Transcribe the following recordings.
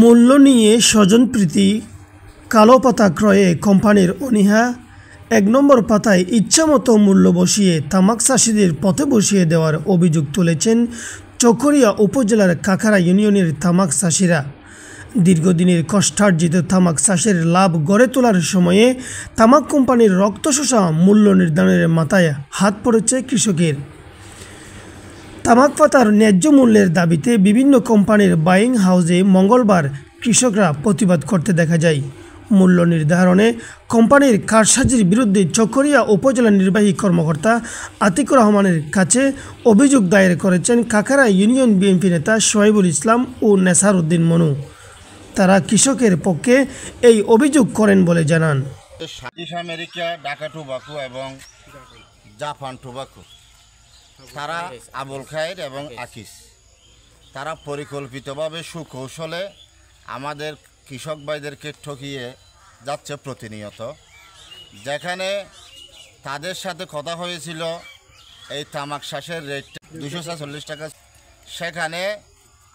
মূল্য নিয়ে স্বজনপ্রীতি, কালো পাতা ক্রয়ে কোম্পানির অনীহা, ১ নম্বর পাতায় ইচ্ছামতো মূল্য বসিয়ে তামাক চাষিদের পথে বসিয়ে দেওয়ার অভিযোগ তুলেছেন চকরিয়া উপজেলার কাকারা ইউনিয়নের তামাক চাষিরা। দীর্ঘদিনের কষ্টার্জিত তামাক চাষের লাভ গড়ে তোলার সময়ে তামাক কোম্পানির রক্তশোষা মূল্য নির্ধারণের মাথায় হাত পড়েছে কৃষকের। তামাক পাতার ন্যায্য মূল্যের দাবিতে বিভিন্ন কোম্পানির বাইং হাউসে মঙ্গলবার কৃষকরা প্রতিবাদ করতে দেখা যায়। মূল্য নির্ধারণে কোম্পানির কারসাজির বিরুদ্ধে চকরিয়া উপজেলা নির্বাহী কর্মকর্তা আতিকুর রহমানের কাছে অভিযোগ দায়ের করেছেন কাকারা ইউনিয়ন বিএনপি নেতা শোয়েবুল ইসলাম ও নেসার উদ্দিন মনু। তারা কৃষকের পক্ষে এই অভিযোগ করেন বলে জানান। আমেরিকা, ঢাকা টোবাকো এবং জাপান টোবাকো, তারা আবুল খায়ের এবং আকিস, তারা পরিকল্পিতভাবে সুকৌশলে আমাদের কৃষক ভাইদেরকে ঠকিয়ে যাচ্ছে প্রতিনিয়ত। যেখানে তাদের সাথে কথা হয়েছিল এই তামাক চাষের রেট 246 টাকা, সেখানে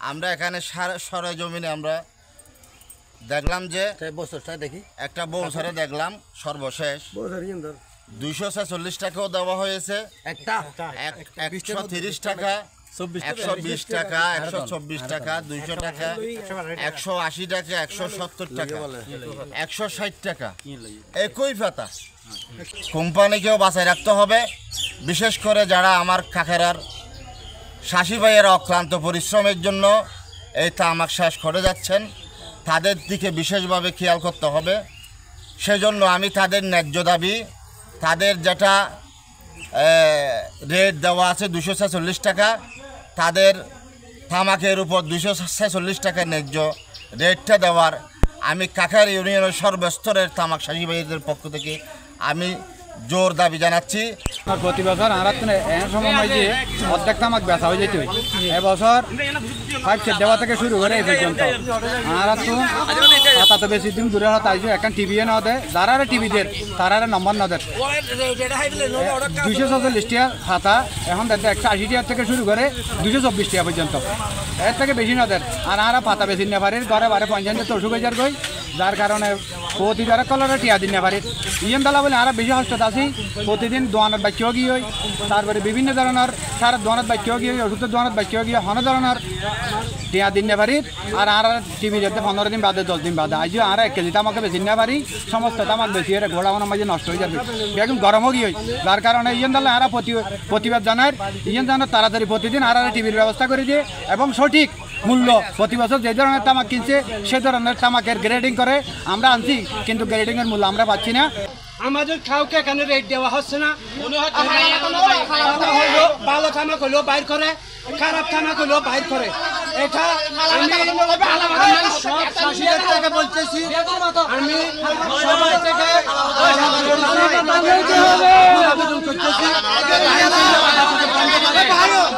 আমরা এখানে সরেজমিনে আমরা দেখলাম যে একটা বছরে দেখলাম সর্বশেষ 246 টাকাও দেওয়া হয়েছে, 130 টাকা, 120 টাকা, 124 টাকা, 200 টাকা, 180 টাকা, 170 টাকা, 160 টাকা, একই পাতা। কোম্পানিকেও বাঁচায় রাখতে হবে, বিশেষ করে যারা আমার কাকেরার চাষি ভাইয়েরা অক্লান্ত পরিশ্রমের জন্য এই তামাক চাষ করে যাচ্ছেন, তাদের দিকে বিশেষভাবে খেয়াল করতে হবে। সেজন্য আমি তাদের ন্যায্য দাবি, তাদের যেটা রেট দেওয়া আছে 246 টাকা, তাদের তামাকের উপর 246 টাকা ন্যায্য রেটটা দেওয়ার আমি কাকার ইউনিয়নের সর্বস্তরের তামাক চাষি ভাইদের পক্ষ থেকে আমি জোর দাবি জানাচ্ছি। প্রতি বছর আর সময় যে অর্ধেক তামাক বেচা হয়ে যেত, এবছর 5 সেট দেওয়া থেকে শুরু করে এই পর্যন্ত আর পাতা তো বেশি দিন দূরে তাইছো এখন টিভি না দেয়, যারা টিভি দেয় তারা নম্বর না দেয়। 246 টাকা খাতা এখন দেখতে 180 টাকা থেকে শুরু করে 224 টাকা পর্যন্ত, এর থেকে বেশি না দেয়। আর পাতা বেশি না পারি ঘরে বারে 50-60 গই, যার কারণে প্রতিবার কলরে টিয়া দিন না পারি। ইয়েন দালা বলে আর বেশি হস্ত আছি, প্রতিদিন দোয়ানত বাক্য গিয়ে হই, তারপরে বিভিন্ন ধরনের সার দোয়ানত বাক্য গিয়ে ওষুধের দোয়ানত বাক্য গিয়ে হন ধরনের টিয়া দিন না পারি। আর টিভি যেতে 15 দিন বাদে 10 দিন বাদে আজ আর 1 কেজি তামাকে বেশি না পারি, সমস্ত তামাক বেশি এর ঘোড়া মাঝে নষ্ট হয়ে যাবে, বেগুন গরমও গিয়ে, যার কারণে ইয়েন দালা আর প্রতিবাদ জানার ইয়েন জানার তাড়াতাড়ি প্রতিদিন আর টিভির ব্যবস্থা করে দিয়ে এবং সঠিক মূল্য প্রতি বছর যে ধরনের তামাক কিনছে সে ধরনের তামাকের গ্রেডিং করে আমরা আনছি, কিন্তু গ্রেডিংয়ের মূল্য আমরা পাচ্ছি না। আমাদের কাউকে এখানে রেট দেওয়া হচ্ছে না। ভালো তামাক হলেও বাইর করে, খারাপ তামাক হলেও বাইর করে। এটা আমি সব চাষিদের থেকে বলতেছি, আমি সবাই থেকে আবেদন করতেছি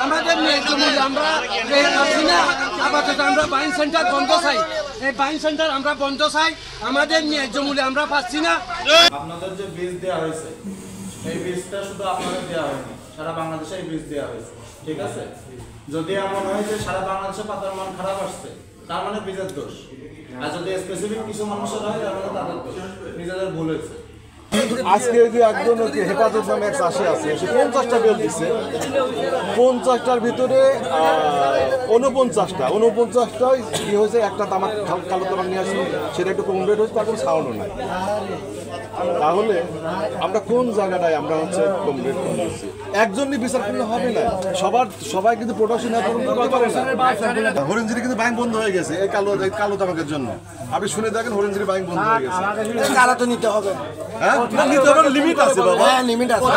আমাদের ন্যায্য মূল্য আমরা রেট পাচ্ছি না। আপাতত আমরা বাইং সেন্টার বন্ধ চাই, এই বাইং সেন্টার আমরা বন্ধ চাই, আমাদের ন্যায্য মূল্য আমরা পাচ্ছি না। আপনাদের যে বীজ দেওয়া হয়েছে এই বীজটা শুধু আপনাদের দেওয়া হয়নি, সারা বাংলাদেশে এই বীজ দেওয়া হয়েছে, ঠিক আছে? যদি এমন হয় যে সারা বাংলাদেশে পাতার মান খারাপ আসছে, তার মানে বীজের দোষ। আর যদি স্পেসিফিক কিছু মানুষের হয় তার মানে তাদের দোষ, নিজেদের ভুল হয়েছে। আজকে যে একজন হেফাজত নামে এক চাষি আছে, সে 50টা বেল দিচ্ছে, 50টার ভিতরে 49টাই কি হয়েছে, একটা তামাক কালো তামাক নিয়ে আসি, সেটা একটু কম রেট হয়েছে, তার কোনো সাউন্ডও নাই। তাহলে আমরা কোন জায়গাটায় আমরা হচ্ছে কম রেট নিয়েছি? একজনই বিচার করলে হবে না, সবাই কিন্তু প্রোডাকশন করতে পারে না। হরিণঝিরি কিন্তু ব্যাংক বন্ধ হয়ে গেছে এই কালো তামাকের জন্য। আপনি শুনে দেখেন হরিণঝিরি ব্যাংক বন্ধ হয়ে গেছে। কারা তো নিতে হবে, হ্যাঁ নিতে হবে, লিমিট আছে বাবা, লিমিট আছে।